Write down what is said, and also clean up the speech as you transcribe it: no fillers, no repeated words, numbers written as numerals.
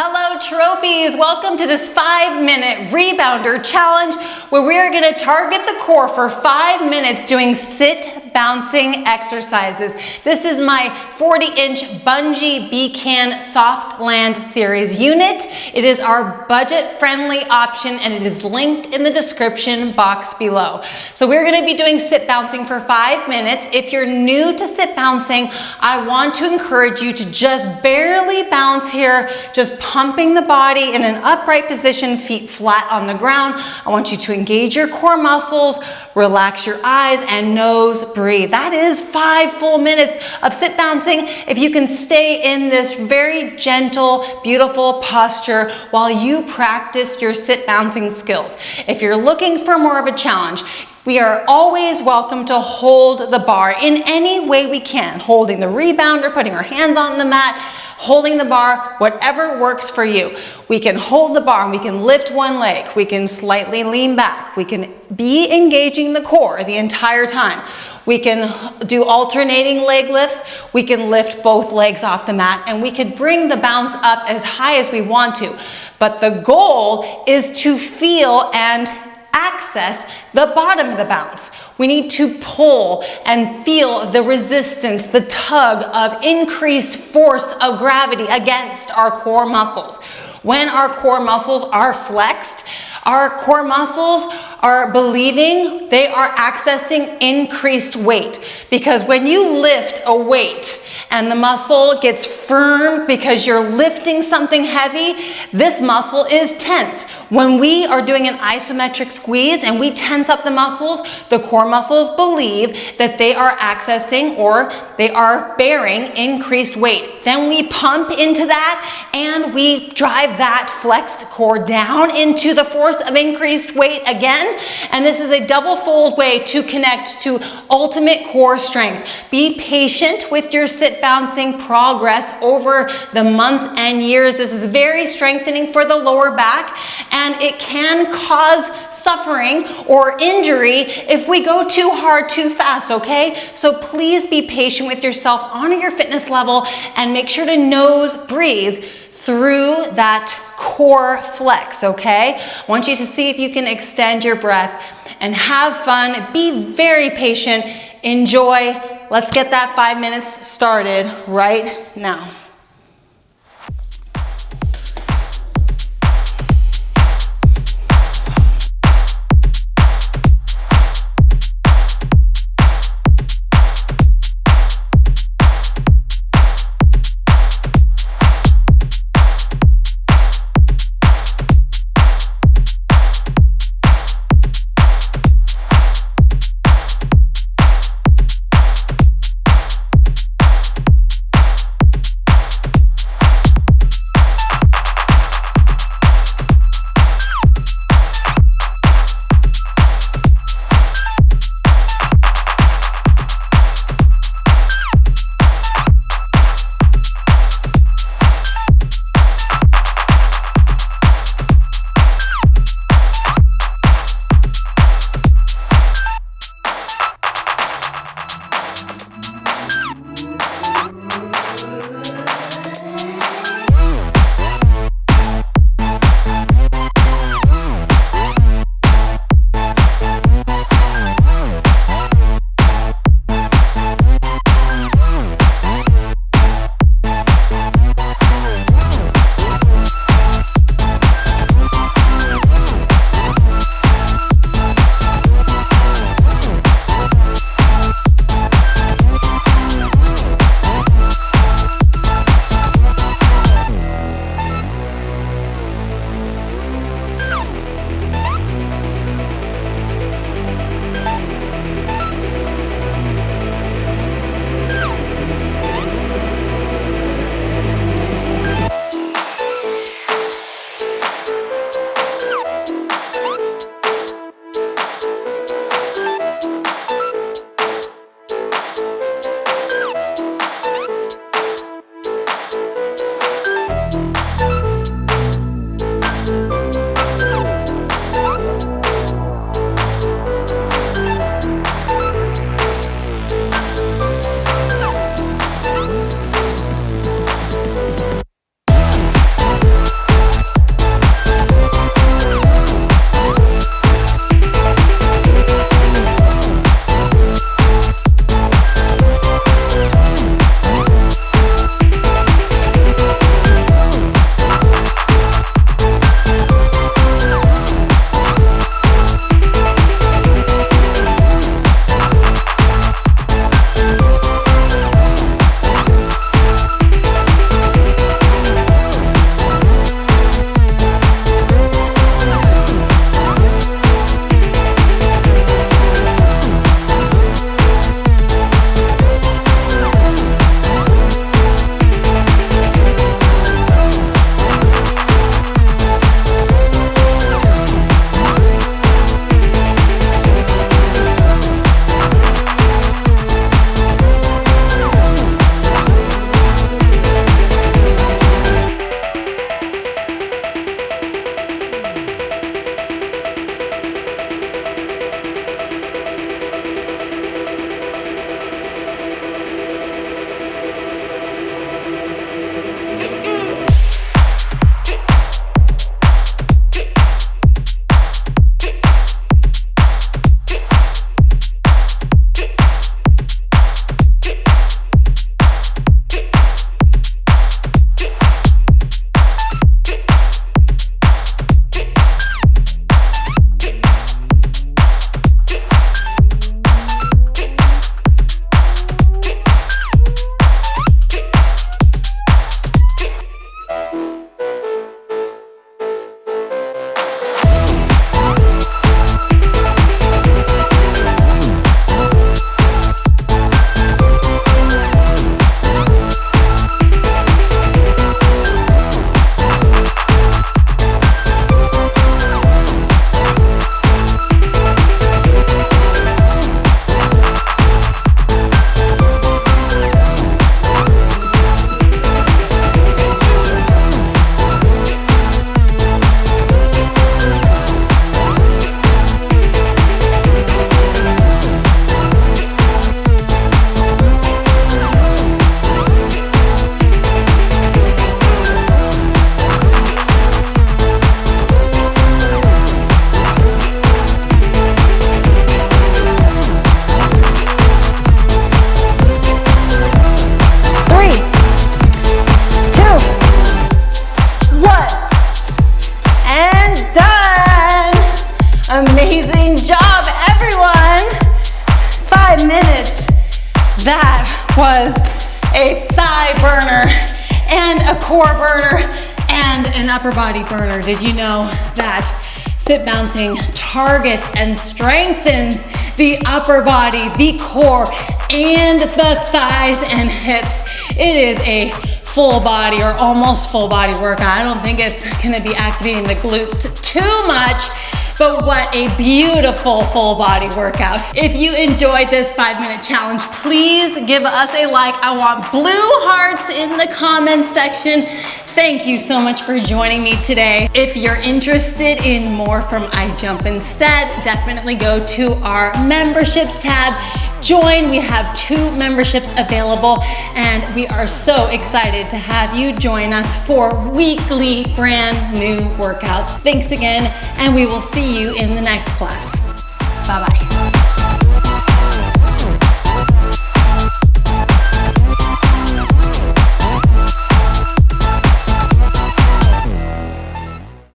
Hello trophies, welcome to this 5-minute rebounder challenge where we are going to target the core for 5 minutes doing sit bouncing exercises. This is my 40-inch bungee becan soft land series unit. It is our budget friendly option and it is linked in the description box below. So we're going to be doing sit bouncing for 5 minutes. If you're new to sit bouncing, I want to encourage you to just barely bounce here, just pumping the body in an upright position, feet flat on the ground. I want you to engage your core muscles, relax your eyes and nose, breathe. That is 5 full minutes of sit bouncing. If you can stay in this very gentle, beautiful posture while you practice your sit bouncing skills. If you're looking for more of a challenge, we are always welcome to hold the bar in any way we can, holding the rebounder, putting our hands on the mat, holding the bar, whatever works for you. We can hold the bar and we can lift one leg. We can slightly lean back. We can be engaging the core the entire time. We can do alternating leg lifts. We can lift both legs off the mat and we can bring the bounce up as high as we want to. But the goal is to feel and access the bottom of the bounce. We need to pull and feel the resistance, the tug of increased force of gravity against our core muscles. When our core muscles are flexed, our core muscles are believing they are accessing increased weight. Because when you lift a weight and the muscle gets firm because you're lifting something heavy, this muscle is tense. When we are doing an isometric squeeze and we tense up the muscles, the core muscles believe that they are accessing or they are bearing increased weight. Then we pump into that and we drive that flexed core down into the force of increased weight again. And this is a double-fold way to connect to ultimate core strength. Be patient with your sit bouncing progress over the months and years. This is very strengthening for the lower back. And it can cause suffering or injury if we go too hard, too fast, okay? So please be patient with yourself, honor your fitness level, and make sure to nose breathe through that core flex, okay? I want you to see if you can extend your breath and have fun. Be very patient, enjoy. Let's get that 5 minutes started right now. That was a thigh burner and a core burner and an upper body burner. Did you know that sit bouncing targets and strengthens the upper body, the core, and the thighs and hips? It is a full body or almost full body workout. I don't think it's gonna be activating the glutes too much, but what a beautiful full body workout. If you enjoyed this 5-minute challenge, please give us a like. I want blue hearts in the comments section. Thank you so much for joining me today. If you're interested in more from I Jump Instead, definitely go to our memberships tab. Join, we have 2 memberships available, and we are so excited to have you join us for weekly brand new workouts. Thanks again, and we will see you in the next class. Bye-bye.